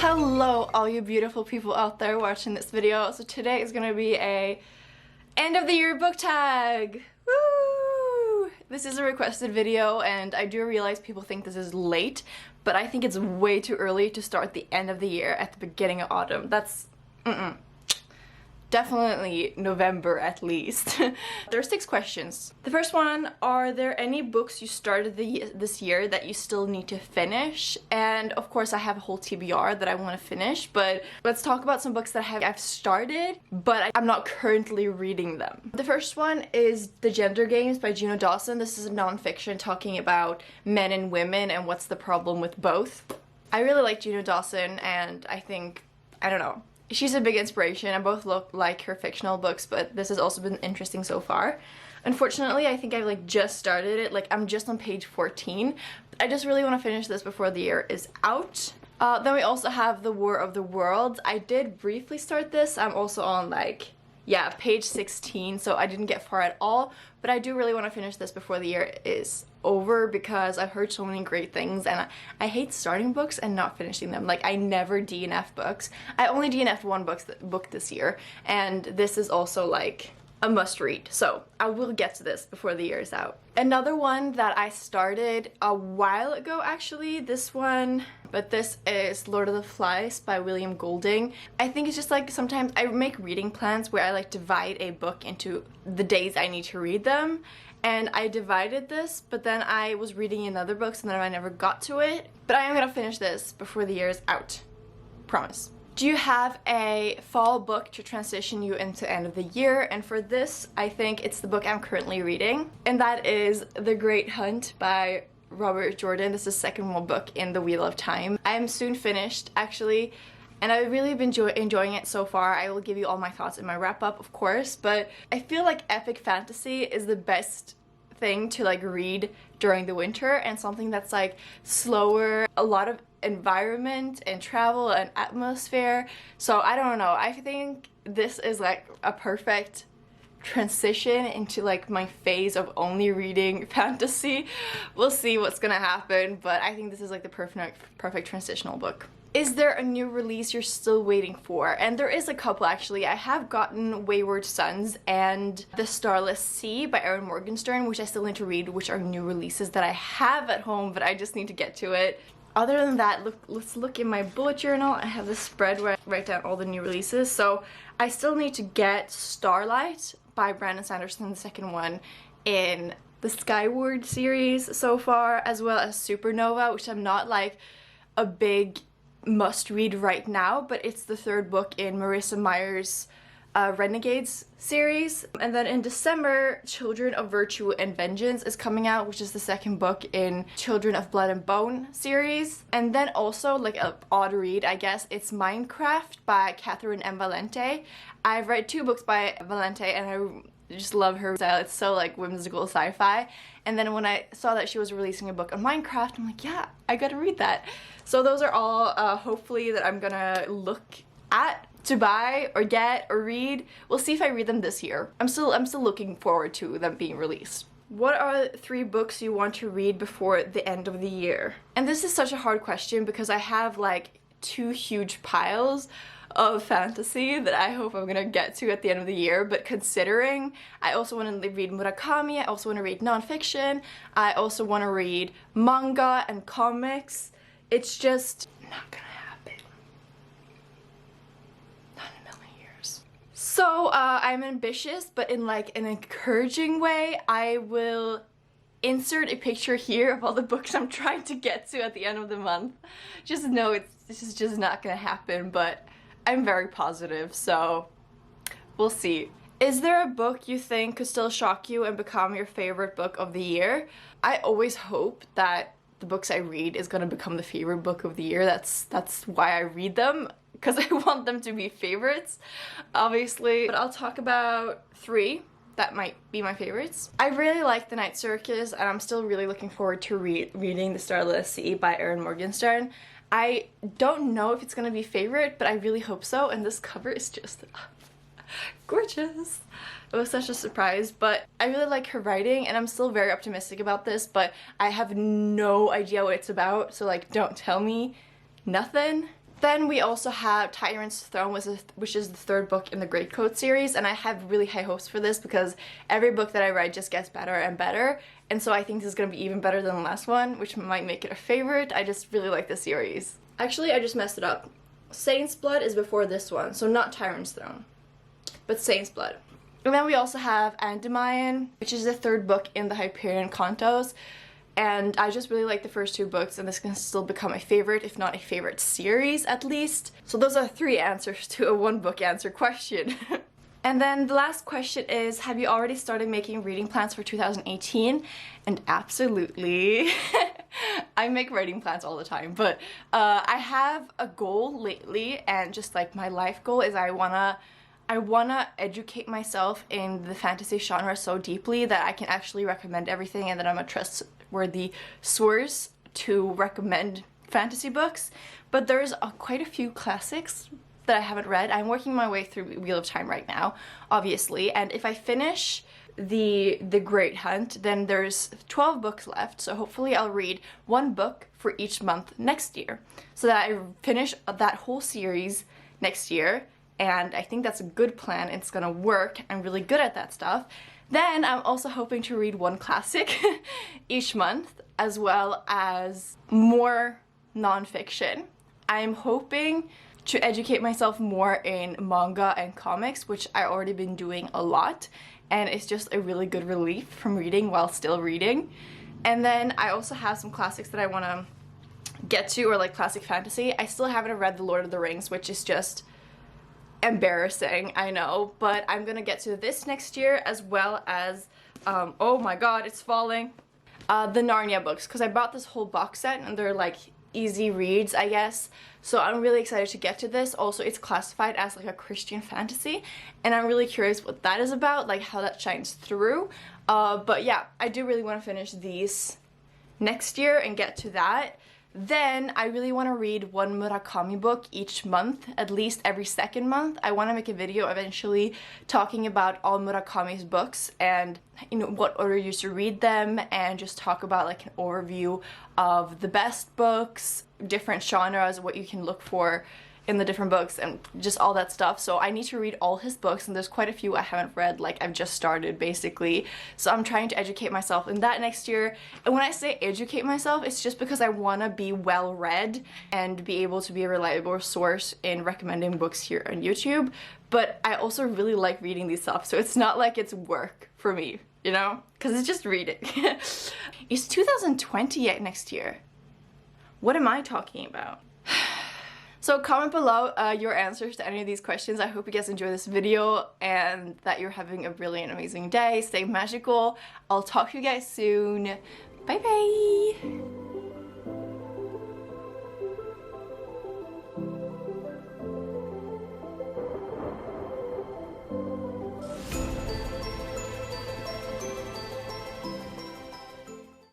Hello all you beautiful people out there watching this video. So today is gonna be a end of the year book tag. Woo! This is a requested video and I do realize people think this is late, but I think it's way too early to start the end of the year at the beginning of autumn. That's definitely November at least. There are 6 questions. The first one, are there any books you started this year that you still need to finish? And of course I have a whole TBR that I want to finish, but let's talk about some books that I've started, but I'm not currently reading them. The first one is The Gender Games by Juno Dawson. This is a non-fiction talking about men and women and what's the problem with both. I really like Juno Dawson and I think, I don't know, she's a big inspiration. I both look like her fictional books, but this has also been interesting so far. Unfortunately, I think I've just started it. I'm just on page 14. I just really want to finish this before the year is out. Then we also have The War of the Worlds. I did briefly start this. I'm also on page 16, so I didn't get far at all, but I do really want to finish this before the year is over because I've heard so many great things and I hate starting books and not finishing them. I never DNF books. I only DNF'd one book this year, and this is also a must read, so I will get to this before the year is out. Another one that I started a while ago actually, this is Lord of the Flies by William Golding. I think it's just sometimes I make reading plans where I divide a book into the days I need to read them, and I divided this, but then I was reading another books and then I never got to it. But I am gonna finish this before the year is out. Promise. Do you have a fall book to transition you into end of the year? And for this, I think it's the book I'm currently reading, and that is The Great Hunt by Robert Jordan. This is the second book in the Wheel of Time. I am soon finished actually, and I've really been enjoying it so far. I will give you all my thoughts in my wrap-up, of course, but I feel like epic fantasy is the best thing to read during the winter, and something that's slower, a lot of environment and travel and atmosphere. So I don't know, I think this is a perfect transition into my phase of only reading fantasy. We'll see what's gonna happen, but I think this is the perfect transitional book. Is there a new release you're still waiting for? And there is a couple actually. I have gotten Wayward Sons and The Starless Sea by Erin Morgenstern, which I still need to read, which are new releases that I have at home, but I just need to get to it. Other than that, let's look in my bullet journal. I have this spread where I write down all the new releases. So I still need to get Starlight by Brandon Sanderson, the second one in the Skyward series so far, as well as Supernova, which I'm not a big must read right now, but it's the third book in Marissa Meyer's Renegades series. And then in December, Children of Virtue and Vengeance is coming out, which is the second book in Children of Blood and Bone series. And then also an odd read, I guess, it's Minecraft by Catherine M. Valente. I've read 2 books by Valente and I just love her style. It's so whimsical sci-fi. And then when I saw that she was releasing a book on Minecraft, I'm yeah, I gotta read that. So those are all hopefully that I'm gonna look at to buy or get or read. We'll see if I read them this year. I'm still looking forward to them being released. What are 3 books you want to read before the end of the year? And this is such a hard question because I have 2 huge piles of fantasy that I hope I'm gonna get to at the end of the year, but considering I also want to read Murakami, I also want to read nonfiction, I also want to read manga and comics, it's just not gonna happen. Not in a million years. So I'm ambitious, but in an encouraging way. I will insert a picture here of all the books I'm trying to get to at the end of the month. Just know this is just not gonna happen, but I'm very positive, so we'll see. Is there a book you think could still shock you and become your favorite book of the year? I always hope that the books I read is gonna become the favorite book of the year. That's why I read them, because I want them to be favorites, obviously. But I'll talk about 3 that might be my favorites. I really like The Night Circus, and I'm still really looking forward to reading The Starless Sea by Erin Morgenstern. I don't know if it's gonna be favorite, but I really hope so, and this cover is just gorgeous. It was such a surprise, but I really like her writing and I'm still very optimistic about this, but I have no idea what it's about, so like don't tell me nothing. Then we also have Tyrant's Throne, which is the third book in the Greatcoat series, and I have really high hopes for this because every book that I read just gets better and better, and so I think this is going to be even better than the last one, which might make it a favorite. I just really like the series. Actually, I just messed it up. Saint's Blood is before this one, so not Tyrant's Throne, but Saint's Blood. And then we also have Endymion, which is the third book in the Hyperion Cantos. And I just really like the first two books, and this can still become a favorite, if not a favorite series at least. So those are 3 answers to a 1-book answer question. And then the last question is, have you already started making reading plans for 2018? And absolutely. I make reading plans all the time, but I have a goal lately, and just like my life goal is I wanna educate myself in the fantasy genre so deeply that I can actually recommend everything, and that I'm a trustworthy source to recommend fantasy books. But there's quite a few classics that I haven't read. I'm working my way through Wheel of Time right now, obviously, and if I finish the Great Hunt, then there's 12 books left, so hopefully I'll read 1 book for each month next year, so that I finish that whole series next year. And I think that's a good plan. It's gonna work. I'm really good at that stuff. Then I'm also hoping to read 1 classic each month, as well as more nonfiction. I'm hoping to educate myself more in manga and comics, which I've already been doing a lot, and it's just a really good relief from reading while still reading. And then I also have some classics that I want to get to, or like classic fantasy. I still haven't read The Lord of the Rings, which is just embarrassing, I know, but I'm gonna get to this next year, as well as oh my god, it's falling, the Narnia books, because I bought this whole box set and they're like easy reads, I guess, so I'm really excited to get to this. Also, it's classified as like a Christian fantasy, and I'm really curious what that is about, like how that shines through. But yeah, I do really want to finish these next year and get to that. Then I really want to read 1 Murakami book each month, at least every second month. I want to make a video eventually talking about all Murakami's books and, you know, what order you should read them, and just talk about like an overview of the best books, different genres, what you can look for in the different books, and just all that stuff. So I need to read all his books, and there's quite a few I haven't read, like I've just started basically. So I'm trying to educate myself in that next year. And when I say educate myself, it's just because I want to be well read and be able to be a reliable source in recommending books here on YouTube. But I also really like reading these stuff, so it's not like it's work for me, you know? Because it's just reading. It's 2020 yet next year. What am I talking about? So comment below your answers to any of these questions. I hope you guys enjoy this video and that you're having a brilliant, amazing day. Stay magical. I'll talk to you guys soon. Bye bye.